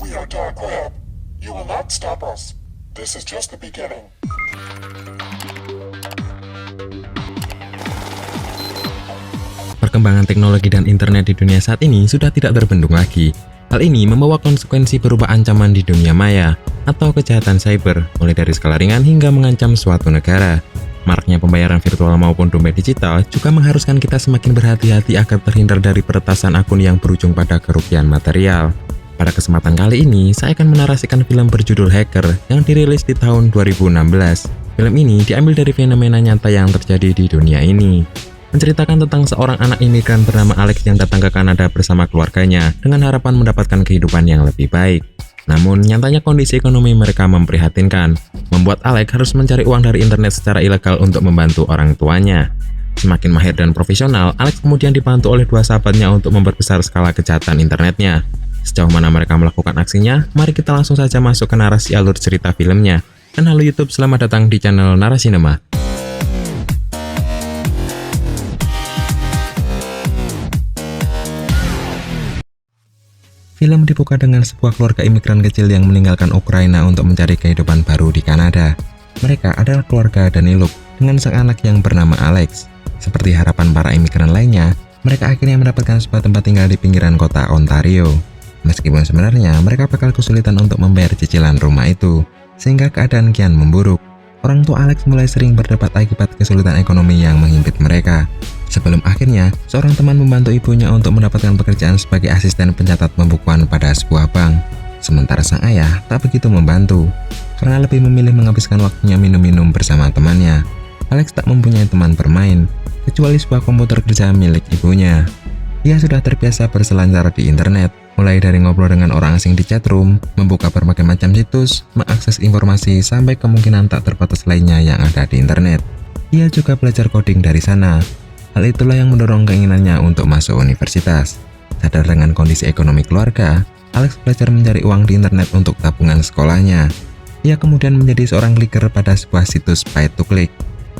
We are Dark Web. You will not stop us. This is just the beginning. Perkembangan teknologi dan internet di dunia saat ini sudah tidak terbendung lagi. Hal ini membawa konsekuensi berupa ancaman di dunia maya atau kejahatan cyber, mulai dari skala ringan hingga mengancam suatu negara. Maraknya pembayaran virtual maupun dompet digital juga mengharuskan kita semakin berhati-hati agar terhindar dari peretasan akun yang berujung pada kerugian material. Pada kesempatan kali ini, saya akan menarasikan film berjudul Hacker yang dirilis di tahun 2016. Film ini diambil dari fenomena nyata yang terjadi di dunia ini. Menceritakan tentang seorang anak imigran bernama Alex yang datang ke Kanada bersama keluarganya dengan harapan mendapatkan kehidupan yang lebih baik. Namun, nyatanya kondisi ekonomi mereka memprihatinkan, membuat Alex harus mencari uang dari internet secara ilegal untuk membantu orang tuanya. Semakin mahir dan profesional, Alex kemudian dibantu oleh dua sahabatnya untuk memperbesar skala kejahatan internetnya. Sejauh mana mereka melakukan aksinya, mari kita langsung saja masuk ke narasi alur cerita filmnya. Dan halo YouTube, selamat datang di channel Narasinema. Film dibuka dengan sebuah keluarga imigran kecil yang meninggalkan Ukraina untuk mencari kehidupan baru di Kanada. Mereka adalah keluarga Daniluk dengan sang anak yang bernama Alex. Seperti harapan para imigran lainnya, mereka akhirnya mendapatkan sebuah tempat tinggal di pinggiran kota Ontario. Meskipun sebenarnya mereka bakal kesulitan untuk membayar cicilan rumah itu, sehingga keadaan kian memburuk. Orang tua Alex mulai sering berdebat akibat kesulitan ekonomi yang menghimpit mereka. Sebelum akhirnya, seorang teman membantu ibunya untuk mendapatkan pekerjaan sebagai asisten pencatat pembukuan pada sebuah bank. Sementara sang ayah tak begitu membantu, karena lebih memilih menghabiskan waktunya minum-minum bersama temannya. Alex tak mempunyai teman bermain, kecuali sebuah komputer kerja milik ibunya. Ia sudah terbiasa berselancar di internet, mulai dari ngobrol dengan orang asing di chatroom, membuka berbagai macam situs, mengakses informasi, sampai kemungkinan tak terbatas lainnya yang ada di internet. Ia juga belajar coding dari sana. Hal itulah yang mendorong keinginannya untuk masuk universitas. Sadar dengan kondisi ekonomi keluarga, Alex belajar mencari uang di internet untuk tabungan sekolahnya. Ia kemudian menjadi seorang kliker pada sebuah situs pay to click,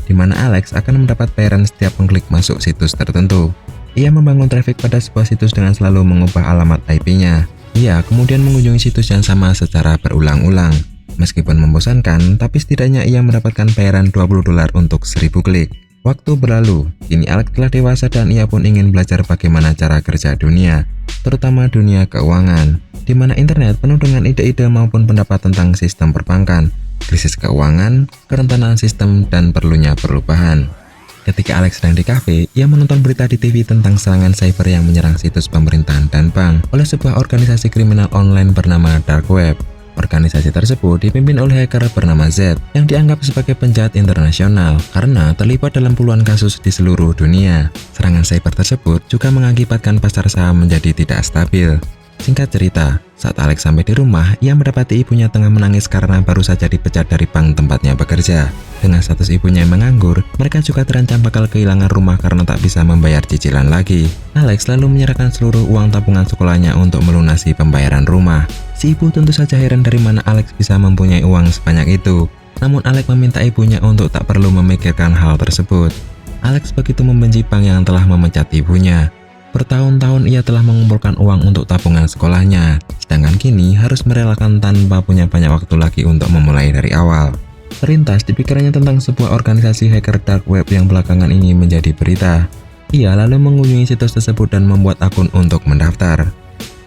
di mana Alex akan mendapat bayaran setiap mengklik masuk situs tertentu. Ia membangun traffic pada sebuah situs dengan selalu mengubah alamat IP-nya. Ia kemudian mengunjungi situs yang sama secara berulang-ulang. Meskipun membosankan, tapi setidaknya ia mendapatkan bayaran $20 untuk 1000 klik. Waktu berlalu, kini Alex telah dewasa dan ia pun ingin belajar bagaimana cara kerja dunia, terutama dunia keuangan, di mana internet penuh dengan ide-ide maupun pendapat tentang sistem perbankan, krisis keuangan, kerentanan sistem, dan perlunya perubahan. Ketika Alex sedang di kafe, ia menonton berita di TV tentang serangan cyber yang menyerang situs pemerintahan dan bank oleh sebuah organisasi kriminal online bernama Dark Web. Organisasi tersebut dipimpin oleh hacker bernama Z yang dianggap sebagai penjahat internasional karena terlibat dalam puluhan kasus di seluruh dunia. Serangan cyber tersebut juga mengakibatkan pasar saham menjadi tidak stabil. Singkat cerita, saat Alex sampai di rumah, ia mendapati ibunya tengah menangis karena baru saja dipecat dari bank tempatnya bekerja. Dengan status ibunya yang menganggur, mereka juga terancam bakal kehilangan rumah karena tak bisa membayar cicilan lagi. Alex lalu menyerahkan seluruh uang tabungan sekolahnya untuk melunasi pembayaran rumah. Si ibu tentu saja heran dari mana Alex bisa mempunyai uang sebanyak itu. Namun Alex meminta ibunya untuk tak perlu memikirkan hal tersebut. Alex begitu membenci bank yang telah memecat ibunya. Bertahun-tahun ia telah mengumpulkan uang untuk tabungan sekolahnya, sedangkan kini harus merelakan tanpa punya banyak waktu lagi untuk memulai dari awal. Terlintas di pikirannya tentang sebuah organisasi hacker dark web yang belakangan ini menjadi berita. Ia lalu mengunjungi situs tersebut dan membuat akun untuk mendaftar.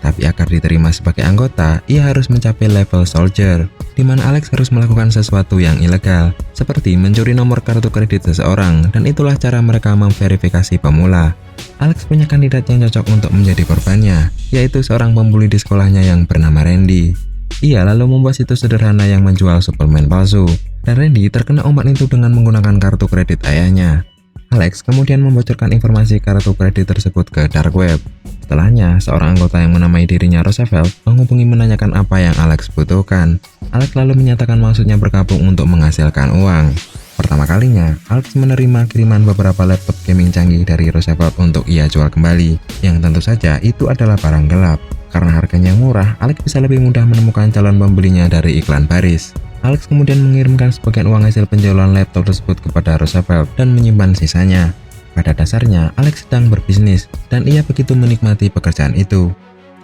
Tapi agar diterima sebagai anggota, ia harus mencapai level soldier, di mana Alex harus melakukan sesuatu yang ilegal, seperti mencuri nomor kartu kredit seseorang, dan itulah cara mereka memverifikasi pemula. Alex punya kandidat yang cocok untuk menjadi korbannya, yaitu seorang pembuli di sekolahnya yang bernama Randy. Ia lalu membuat situs sederhana yang menjual suplemen palsu, dan Randy terkena ombak itu dengan menggunakan kartu kredit ayahnya. Alex kemudian membocorkan informasi kartu kredit tersebut ke dark web. Setelahnya, seorang anggota yang menamai dirinya Roosevelt menghubungi menanyakan apa yang Alex butuhkan. Alex lalu menyatakan maksudnya bergabung untuk menghasilkan uang. Pertama kalinya, Alex menerima kiriman beberapa laptop gaming canggih dari Roosevelt untuk ia jual kembali, yang tentu saja itu adalah barang gelap. Karena harganya murah, Alex bisa lebih mudah menemukan calon pembelinya dari iklan baris. Alex kemudian mengirimkan sebagian uang hasil penjualan laptop tersebut kepada Roosevelt dan menyimpan sisanya. Pada dasarnya, Alex sedang berbisnis, dan ia begitu menikmati pekerjaan itu.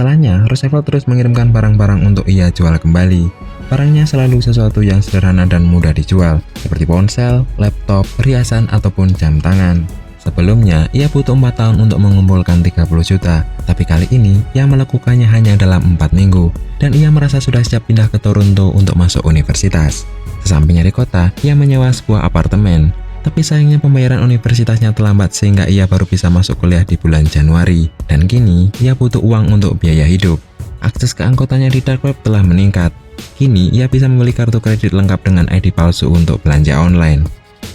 Setelahnya, Roosevelt terus mengirimkan barang-barang untuk ia jual kembali. Barangnya selalu sesuatu yang sederhana dan mudah dijual, seperti ponsel, laptop, perhiasan, ataupun jam tangan. Sebelumnya, ia butuh 4 tahun untuk mengumpulkan 30 juta, tapi kali ini ia melakukannya hanya dalam 4 minggu, dan ia merasa sudah siap pindah ke Toronto untuk masuk universitas. Sesampainya di kota, ia menyewa sebuah apartemen, tapi sayangnya pembayaran universitasnya terlambat sehingga ia baru bisa masuk kuliah di bulan Januari, dan kini ia butuh uang untuk biaya hidup. Akses ke anggotanya di dark web telah meningkat. Kini ia bisa membeli kartu kredit lengkap dengan ID palsu untuk belanja online.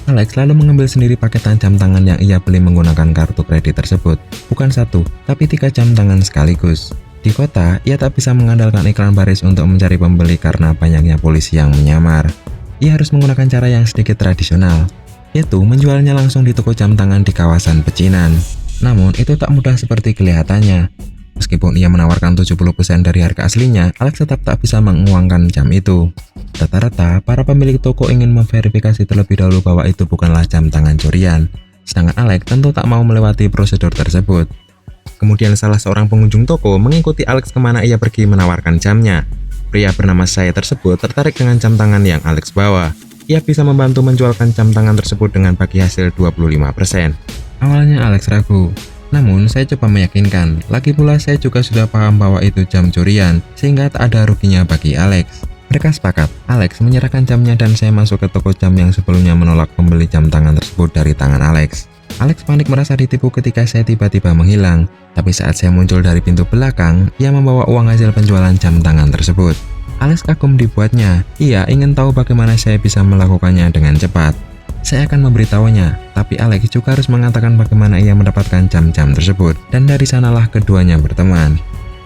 Alex lalu mengambil sendiri paketan jam tangan yang ia beli menggunakan kartu kredit tersebut. Bukan 1, tapi 3 jam tangan sekaligus. Di kota, ia tak bisa mengandalkan iklan baris untuk mencari pembeli karena banyaknya polisi yang menyamar. Ia harus menggunakan cara yang sedikit tradisional, yaitu menjualnya langsung di toko jam tangan di kawasan pecinan. Namun, itu tak mudah seperti kelihatannya. Meskipun ia menawarkan 70% dari harga aslinya, Alex tetap tak bisa menguangkan jam itu. Rata-rata, para pemilik toko ingin memverifikasi terlebih dahulu bahwa itu bukanlah jam tangan curian. Sedangkan Alex tentu tak mau melewati prosedur tersebut. Kemudian salah seorang pengunjung toko mengikuti Alex kemana ia pergi menawarkan jamnya. Pria bernama Saya tersebut tertarik dengan jam tangan yang Alex bawa. Ia bisa membantu menjualkan jam tangan tersebut dengan bagi hasil 25%. Awalnya Alex ragu. Namun, saya coba meyakinkan. Lagi pula saya juga sudah paham bahwa itu jam curian, sehingga tak ada ruginya bagi Alex. Mereka sepakat. Alex menyerahkan jamnya dan saya masuk ke toko jam yang sebelumnya menolak membeli jam tangan tersebut dari tangan Alex. Alex panik merasa ditipu ketika saya tiba-tiba menghilang. Tapi saat saya muncul dari pintu belakang, ia membawa uang hasil penjualan jam tangan tersebut. Alex kagum dibuatnya. Ia ingin tahu bagaimana saya bisa melakukannya dengan cepat. Saya akan memberitahunya, tapi Alex juga harus mengatakan bagaimana ia mendapatkan jam-jam tersebut, dan dari sanalah keduanya berteman.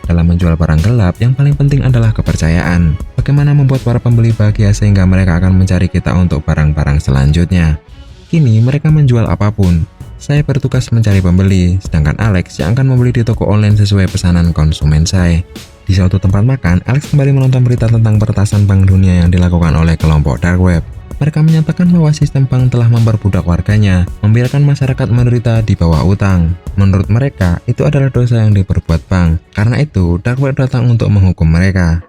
Dalam menjual barang gelap, yang paling penting adalah kepercayaan. Bagaimana membuat para pembeli bahagia sehingga mereka akan mencari kita untuk barang-barang selanjutnya. Kini mereka menjual apapun. Saya bertugas mencari pembeli, sedangkan Alex yang akan membeli di toko online sesuai pesanan konsumen saya. Di suatu tempat makan, Alex kembali menonton berita tentang peretasan Bank Dunia yang dilakukan oleh kelompok dark web. Mereka menyatakan bahwa sistem bank telah memperbudak warganya, membiarkan masyarakat menderita di bawah utang. Menurut mereka, itu adalah dosa yang diperbuat bank. Karena itu, dark web datang untuk menghukum mereka.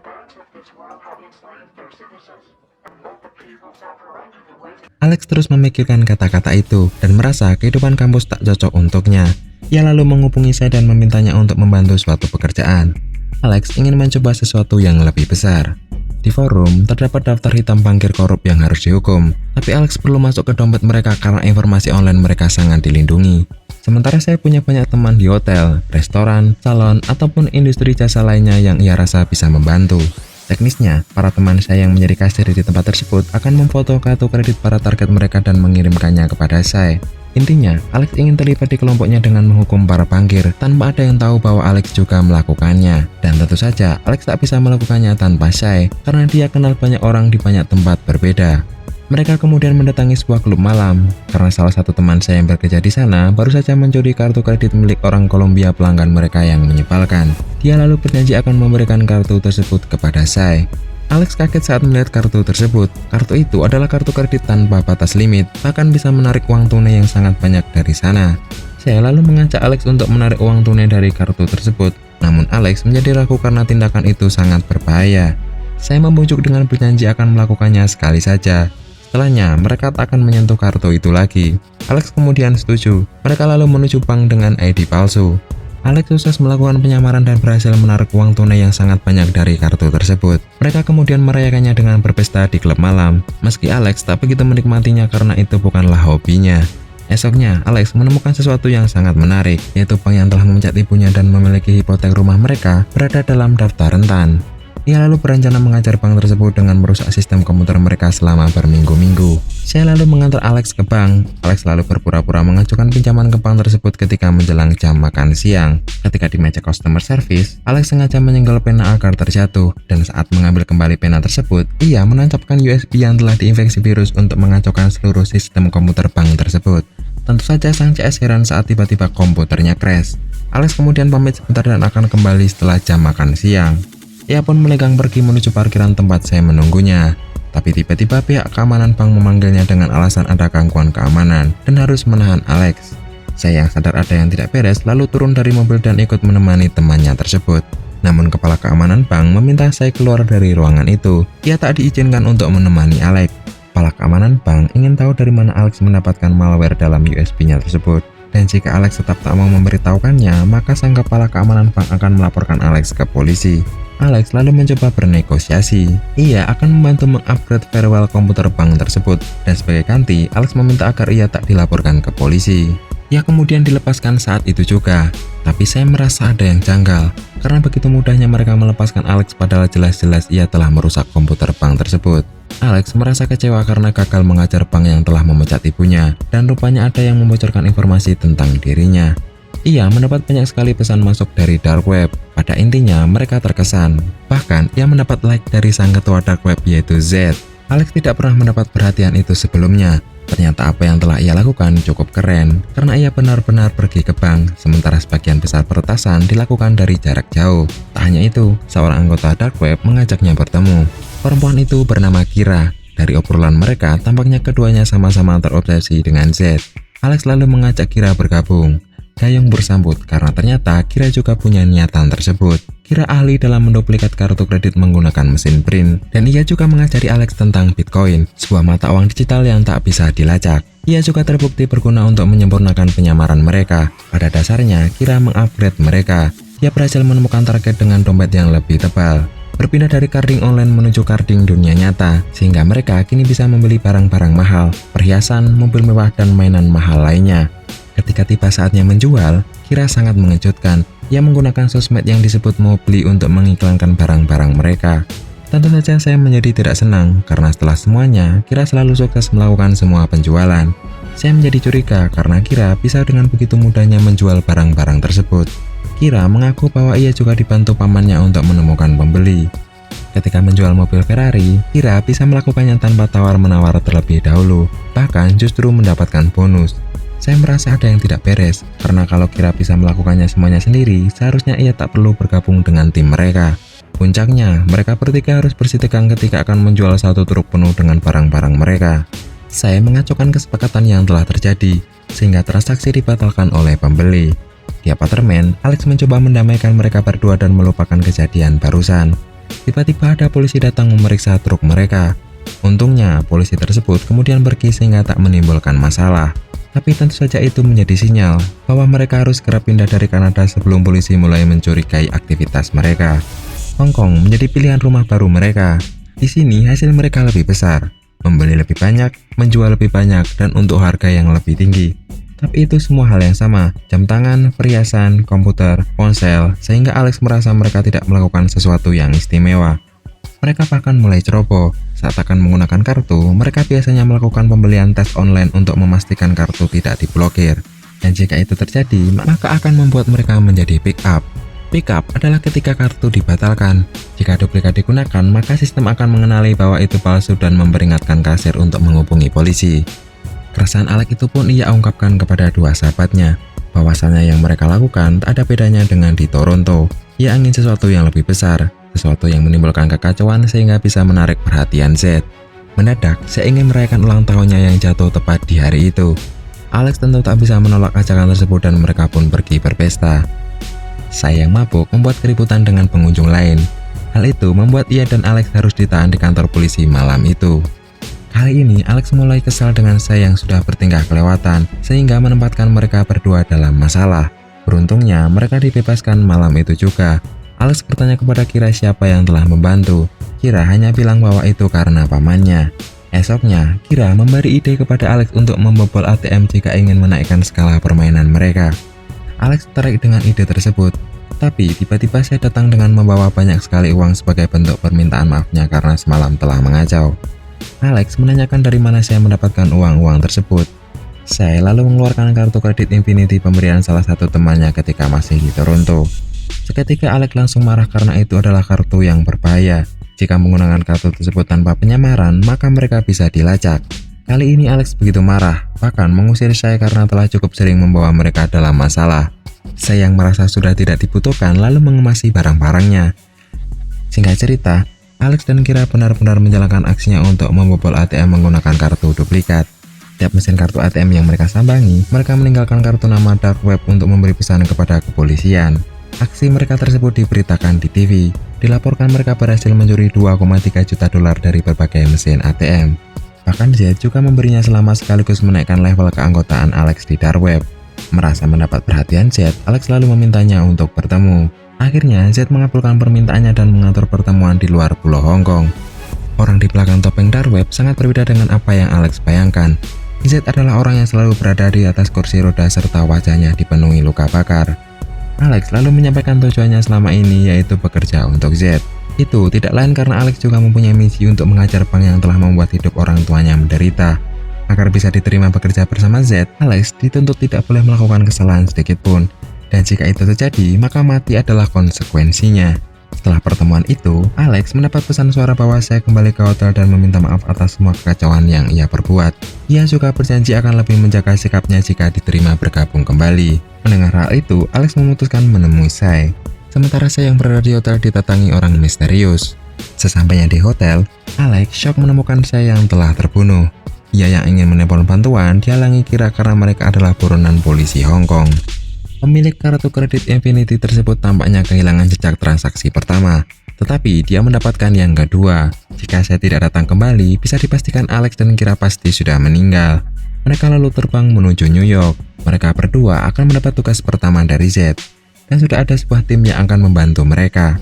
Alex terus memikirkan kata-kata itu dan merasa kehidupan kampus tak cocok untuknya. Ia lalu menghubungi saya dan memintanya untuk membantu suatu pekerjaan. Alex ingin mencoba sesuatu yang lebih besar. Di forum, terdapat daftar hitam bankir korup yang harus dihukum, tapi Alex perlu masuk ke dompet mereka karena informasi online mereka sangat dilindungi. Sementara saya punya banyak teman di hotel, restoran, salon, ataupun industri jasa lainnya yang ia rasa bisa membantu. Teknisnya, para teman saya yang menjadi kasir di tempat tersebut akan memfoto kartu kredit para target mereka dan mengirimkannya kepada saya. Intinya, Alex ingin terlibat di kelompoknya dengan menghukum para bankir tanpa ada yang tahu bahwa Alex juga melakukannya. Dan tentu saja, Alex tak bisa melakukannya tanpa saya karena dia kenal banyak orang di banyak tempat berbeda. Mereka kemudian mendatangi sebuah klub malam karena salah satu teman saya yang bekerja di sana baru saja mencuri kartu kredit milik orang Kolombia pelanggan mereka yang menyebalkan. Dia lalu berjanji akan memberikan kartu tersebut kepada saya. Alex kaget saat melihat kartu tersebut. Kartu itu adalah kartu kredit tanpa batas limit, bahkan bisa menarik uang tunai yang sangat banyak dari sana. Saya lalu mengajak Alex untuk menarik uang tunai dari kartu tersebut, namun Alex menjadi ragu karena tindakan itu sangat berbahaya. Saya membujuk dengan berjanji akan melakukannya sekali saja. Setelahnya, mereka tak akan menyentuh kartu itu lagi. Alex kemudian setuju. Mereka lalu menuju bank dengan ID palsu. Alex sukses melakukan penyamaran dan berhasil menarik uang tunai yang sangat banyak dari kartu tersebut. Mereka kemudian merayakannya dengan berpesta di klub malam. Meski Alex tak begitu menikmatinya karena itu bukanlah hobinya. Esoknya, Alex menemukan sesuatu yang sangat menarik, yaitu bank yang telah memecat ibunya dan memiliki hipotek rumah mereka berada dalam daftar rentan. Ia lalu berencana mengajar bank tersebut dengan merusak sistem komputer mereka selama berminggu-minggu. Saya lalu mengantar Alex ke bank. Alex lalu berpura-pura mengajukan pinjaman ke bank tersebut ketika menjelang jam makan siang. Ketika di meja customer service, Alex sengaja menyenggol pena agar terjatuh, dan saat mengambil kembali pena tersebut, ia menancapkan USB yang telah diinfeksi virus untuk mengacaukan seluruh sistem komputer bank tersebut. Tentu saja sang CS heran saat tiba-tiba komputernya crash. Alex kemudian pamit sebentar dan akan kembali setelah jam makan siang. Ia pun melenggang pergi menuju parkiran tempat saya menunggunya. Tapi tiba-tiba pihak keamanan bank memanggilnya dengan alasan ada gangguan keamanan dan harus menahan Alex. Saya yang sadar ada yang tidak beres lalu turun dari mobil dan ikut menemani temannya tersebut. Namun kepala keamanan bank meminta saya keluar dari ruangan itu. Ia tak diizinkan untuk menemani Alex. Kepala keamanan bank ingin tahu dari mana Alex mendapatkan malware dalam USB-nya tersebut. Dan jika Alex tetap tak mau memberitahukannya, maka sang kepala keamanan bank akan melaporkan Alex ke polisi. Alex lalu mencoba bernegosiasi. Ia akan membantu mengupgrade firewall komputer bank tersebut. Dan sebagai ganti, Alex meminta agar ia tak dilaporkan ke polisi. Ia kemudian dilepaskan saat itu juga. Tapi saya merasa ada yang janggal, karena begitu mudahnya mereka melepaskan Alex padahal jelas-jelas ia telah merusak komputer bank tersebut. Alex merasa kecewa karena gagal mengajar bank yang telah memecat ibunya, dan rupanya ada yang membocorkan informasi tentang dirinya. Ia mendapat banyak sekali pesan masuk dari dark web. Pada intinya mereka terkesan. Bahkan ia mendapat like dari sang ketua dark web yaitu Z. Alex tidak pernah mendapat perhatian itu sebelumnya. Ternyata apa yang telah ia lakukan cukup keren, karena ia benar-benar pergi ke bank, sementara sebagian besar peretasan dilakukan dari jarak jauh. Tak hanya itu, seorang anggota dark web mengajaknya bertemu. Perempuan itu bernama Kira. Dari obrolan mereka, tampaknya keduanya sama-sama terobsesi dengan Z. Alex lalu mengajak Kira bergabung. Dayung bersambut karena ternyata Kira juga punya niatan tersebut. Kira ahli dalam menduplikat kartu kredit menggunakan mesin print, dan ia juga mengajari Alex tentang Bitcoin, sebuah mata uang digital yang tak bisa dilacak. Ia juga terbukti berguna untuk menyempurnakan penyamaran mereka. Pada dasarnya, Kira mengupgrade mereka. Ia berhasil menemukan target dengan dompet yang lebih tebal, berpindah dari carding online menuju carding dunia nyata, sehingga mereka kini bisa membeli barang-barang mahal, perhiasan, mobil mewah, dan mainan mahal lainnya. Ketika tiba saatnya menjual, Kira sangat mengejutkan. Ia menggunakan sosmed yang disebut Mobly untuk mengiklankan barang-barang mereka. Tentu saja saya menjadi tidak senang, karena setelah semuanya, Kira selalu sukses melakukan semua penjualan. Saya menjadi curiga karena Kira bisa dengan begitu mudahnya menjual barang-barang tersebut. Kira mengaku bahwa ia juga dibantu pamannya untuk menemukan pembeli. Ketika menjual mobil Ferrari, Kira bisa melakukannya tanpa tawar-menawar terlebih dahulu, bahkan justru mendapatkan bonus. Saya merasa ada yang tidak beres, karena kalau Kira bisa melakukannya semuanya sendiri, seharusnya ia tak perlu bergabung dengan tim mereka. Puncaknya, mereka bertiga harus bersitegang ketika akan menjual satu truk penuh dengan barang-barang mereka. Saya mengacukan kesepakatan yang telah terjadi, sehingga transaksi dibatalkan oleh pembeli. Di apartemen, Alex mencoba mendamaikan mereka berdua dan melupakan kejadian barusan. Tiba-tiba ada polisi datang memeriksa truk mereka. Untungnya, polisi tersebut kemudian pergi sehingga tak menimbulkan masalah. Tapi tentu saja itu menjadi sinyal bahwa mereka harus segera pindah dari Kanada sebelum polisi mulai mencurigai aktivitas mereka. Hong Kong menjadi pilihan rumah baru mereka. Di sini hasil mereka lebih besar, membeli lebih banyak, menjual lebih banyak, dan untuk harga yang lebih tinggi. Tapi itu semua hal yang sama, jam tangan, perhiasan, komputer, ponsel, sehingga Alex merasa mereka tidak melakukan sesuatu yang istimewa. Mereka bahkan mulai ceroboh. Saat akan menggunakan kartu, mereka biasanya melakukan pembelian tes online untuk memastikan kartu tidak diblokir. Dan jika itu terjadi, maka akan membuat mereka menjadi pick up. Pick up adalah ketika kartu dibatalkan. Jika duplikat digunakan, maka sistem akan mengenali bahwa itu palsu dan memperingatkan kasir untuk menghubungi polisi. Keresahan Alex itu pun ia ungkapkan kepada dua sahabatnya, bahwasannya yang mereka lakukan tak ada bedanya dengan di Toronto. Ia ingin sesuatu yang lebih besar, sesuatu yang menimbulkan kekacauan sehingga bisa menarik perhatian Z. Mendadak, saya ingin merayakan ulang tahunnya yang jatuh tepat di hari itu. Alex tentu tak bisa menolak ajakan tersebut dan mereka pun pergi berpesta. Saya yang mabuk membuat keributan dengan pengunjung lain. Hal itu membuat ia dan Alex harus ditahan di kantor polisi malam itu. Kali ini Alex mulai kesal dengan saya yang sudah bertingkah kelewatan, sehingga menempatkan mereka berdua dalam masalah. Beruntungnya mereka dibebaskan malam itu juga. Alex bertanya kepada Kira siapa yang telah membantu. Kira hanya bilang bahwa itu karena pamannya. Esoknya, Kira memberi ide kepada Alex untuk membobol ATM jika ingin menaikkan skala permainan mereka. Alex tertarik dengan ide tersebut. Tapi tiba-tiba saya datang dengan membawa banyak sekali uang sebagai bentuk permintaan maafnya karena semalam telah mengacau. Alex menanyakan dari mana saya mendapatkan uang-uang tersebut. Saya lalu mengeluarkan kartu kredit Infinity pemberian salah satu temannya ketika masih di Toronto. Seketika Alex langsung marah karena itu adalah kartu yang berbahaya. Jika menggunakan kartu tersebut tanpa penyamaran, maka mereka bisa dilacak. Kali ini Alex begitu marah, bahkan mengusir saya karena telah cukup sering membawa mereka dalam masalah. Saya yang merasa sudah tidak dibutuhkan lalu mengemasi barang-barangnya. Singkat cerita, Alex dan Kira benar-benar menjalankan aksinya untuk membobol ATM menggunakan kartu duplikat. Tiap mesin kartu ATM yang mereka sambangi, mereka meninggalkan kartu nama dark web untuk memberi pesan kepada kepolisian. Aksi mereka tersebut diberitakan di TV. Dilaporkan mereka berhasil mencuri 2,3 juta dolar dari berbagai mesin ATM. Bahkan Z juga memberinya selamat sekaligus menaikkan level keanggotaan Alex di dark web. Merasa mendapat perhatian Z, Alex lalu memintanya untuk bertemu. Akhirnya Z mengabulkan permintaannya dan mengatur pertemuan di luar pulau Hong Kong. Orang di belakang topeng dark web sangat berbeda dengan apa yang Alex bayangkan. Z adalah orang yang selalu berada di atas kursi roda serta wajahnya dipenuhi luka bakar. Alex lalu menyampaikan tujuannya selama ini, yaitu bekerja untuk Z. Itu tidak lain karena Alex juga mempunyai misi untuk mengajar bank yang telah membuat hidup orang tuanya menderita. Agar bisa diterima bekerja bersama Z, Alex dituntut tidak boleh melakukan kesalahan sedikit pun. Dan jika itu terjadi, maka mati adalah konsekuensinya. Setelah pertemuan itu, Alex mendapat pesan suara bahwa saya kembali ke hotel dan meminta maaf atas semua kekacauan yang ia perbuat. Ia juga berjanji akan lebih menjaga sikapnya jika diterima bergabung kembali. Mendengar hal itu, Alex memutuskan menemui Sai. Sementara Sai yang berada di hotel didatangi orang misterius. Sesampainya di hotel, Alex shock menemukan Sai yang telah terbunuh. Ia yang ingin menelpon bantuan dihalangi Kira karena mereka adalah buronan polisi Hong Kong. Pemilik kartu kredit Infinity tersebut tampaknya kehilangan jejak transaksi pertama, tetapi dia mendapatkan yang kedua. Jika Sai tidak datang kembali, bisa dipastikan Alex dan Kira pasti sudah meninggal. Mereka lalu terbang menuju New York. Mereka berdua akan mendapat tugas pertama dari Z, dan sudah ada sebuah tim yang akan membantu mereka.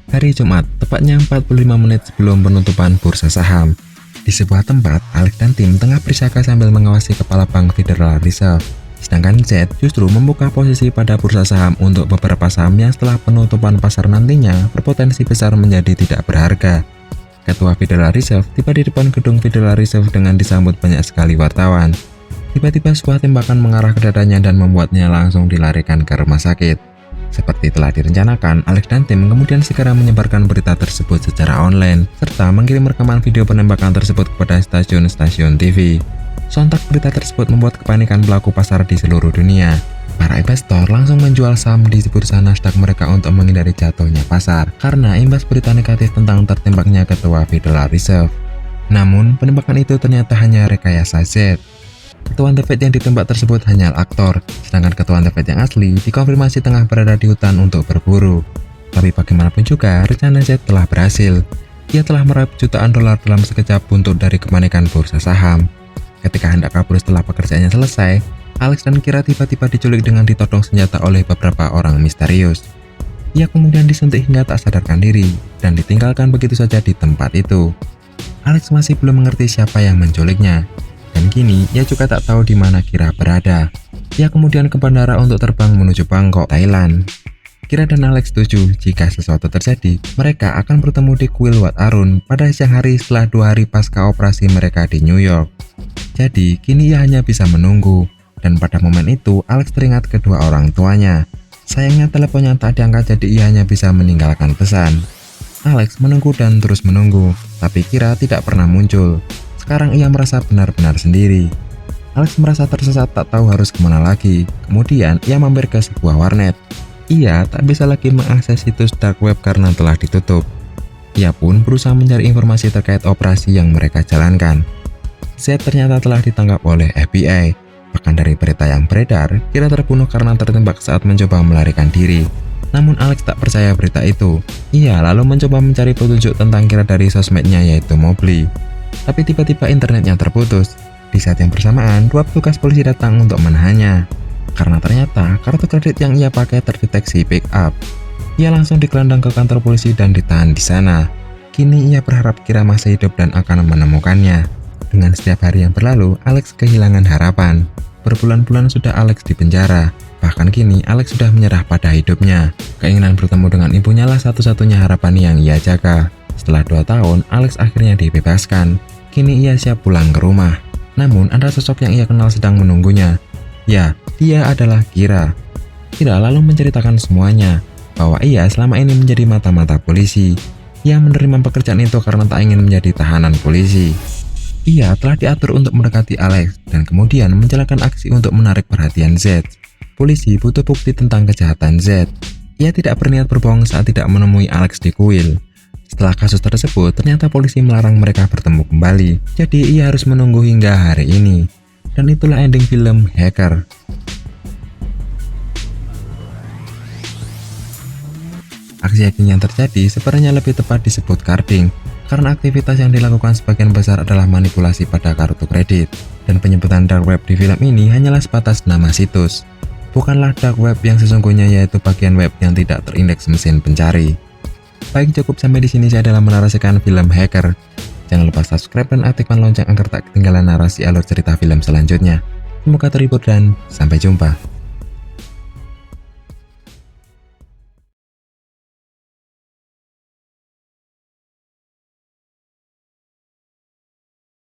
Hari Jumat, tepatnya 45 menit sebelum penutupan bursa saham, di sebuah tempat, Alex dan tim tengah bersiaga sambil mengawasi kepala Bank Federal Reserve. Sedangkan Z justru membuka posisi pada bursa saham untuk beberapa saham yang setelah penutupan pasar nantinya berpotensi besar menjadi tidak berharga. Ketua Federal Reserve tiba di depan gedung Federal Reserve dengan disambut banyak sekali wartawan. Tiba-tiba sebuah tembakan mengarah ke dadanya dan membuatnya langsung dilarikan ke rumah sakit. Seperti telah direncanakan, Alex dan tim kemudian segera menyebarkan berita tersebut secara online, serta mengirim rekaman video penembakan tersebut kepada stasiun-stasiun TV. Sontak berita tersebut membuat kepanikan pelaku pasar di seluruh dunia. Para investor langsung menjual saham di bursa Nasdaq mereka untuk menghindari jatuhnya pasar, karena imbas berita negatif tentang tertembaknya Ketua Federal Reserve. Namun, penembakan itu ternyata hanya rekayasa Z. Ketua The Fed yang ditembak tersebut hanyalah aktor, sedangkan Ketua The Fed yang asli dikonfirmasi tengah berada di hutan untuk berburu. Tapi bagaimanapun juga, rencana Z telah berhasil. Ia telah meraup jutaan dolar dalam sekejap buntut dari kepanikan bursa saham. Ketika hendak kabur setelah pekerjaannya selesai, Alex dan Kira tiba-tiba diculik dengan ditodong senjata oleh beberapa orang misterius. Ia kemudian disuntik hingga tak sadarkan diri, dan ditinggalkan begitu saja di tempat itu. Alex masih belum mengerti siapa yang menculiknya. Dan kini, ia juga tak tahu di mana Kira berada. Ia kemudian ke bandara untuk terbang menuju Bangkok, Thailand. Kira dan Alex setuju jika sesuatu terjadi, mereka akan bertemu di kuil Wat Arun pada siang hari setelah 2 hari pasca operasi mereka di New York. Jadi, kini ia hanya bisa menunggu. Dan pada momen itu, Alex teringat kedua orang tuanya. Sayangnya teleponnya tak diangkat, jadi ia hanya bisa meninggalkan pesan. Alex menunggu dan terus menunggu, tapi Kira tidak pernah muncul. Sekarang ia merasa benar-benar sendiri. Alex merasa tersesat, tak tahu harus kemana lagi. Kemudian ia mampir ke sebuah warnet. Ia tak bisa lagi mengakses situs dark web karena telah ditutup. Ia pun berusaha mencari informasi terkait operasi yang mereka jalankan. Z ternyata telah ditangkap oleh FBI. Bahkan dari berita yang beredar, Kira terbunuh karena tertembak saat mencoba melarikan diri. Namun Alex tak percaya berita itu. Ia lalu mencoba mencari petunjuk tentang Kira dari sosmednya, yaitu Mobly. Tapi tiba-tiba internetnya terputus. Di saat yang bersamaan, 2 petugas polisi datang untuk menahannya. Karena ternyata kartu kredit yang ia pakai terdeteksi pick up. Ia langsung digelandang ke kantor polisi dan ditahan di sana. Kini ia berharap Kira masih hidup dan akan menemukannya. Dengan setiap hari yang berlalu, Alex kehilangan harapan. Berbulan-bulan sudah Alex di penjara. Bahkan kini Alex sudah menyerah pada hidupnya. Keinginan bertemu dengan ibunya lah satu-satunya harapan yang ia jaga. Setelah 2 tahun, Alex akhirnya dibebaskan. Kini ia siap pulang ke rumah. Namun ada sosok yang ia kenal sedang menunggunya. Ya, dia adalah Kira. Kira lalu menceritakan semuanya, bahwa ia selama ini menjadi mata-mata polisi. Ia menerima pekerjaan itu karena tak ingin menjadi tahanan polisi. Ia telah diatur untuk mendekati Alex dan kemudian menjalankan aksi untuk menarik perhatian Z. Polisi butuh bukti tentang kejahatan Z. Ia tidak berniat berbohong saat tidak menemui Alex di kuil. Setelah kasus tersebut, ternyata polisi melarang mereka bertemu kembali. Jadi ia harus menunggu hingga hari ini. Dan itulah ending film Hacker. Aksi hacking yang terjadi sebenarnya lebih tepat disebut carding, karena aktivitas yang dilakukan sebagian besar adalah manipulasi pada kartu kredit. Dan penyebutan dark web di film ini hanyalah sebatas nama situs. Bukanlah dark web yang sesungguhnya, yaitu bagian web yang tidak terindeks mesin pencari. Baik, cukup sampai di sini saya dalam menarasikan film Hacker. Jangan lupa subscribe dan aktifkan lonceng agar tak ketinggalan narasi alur cerita film selanjutnya. Semoga terhibur dan sampai jumpa.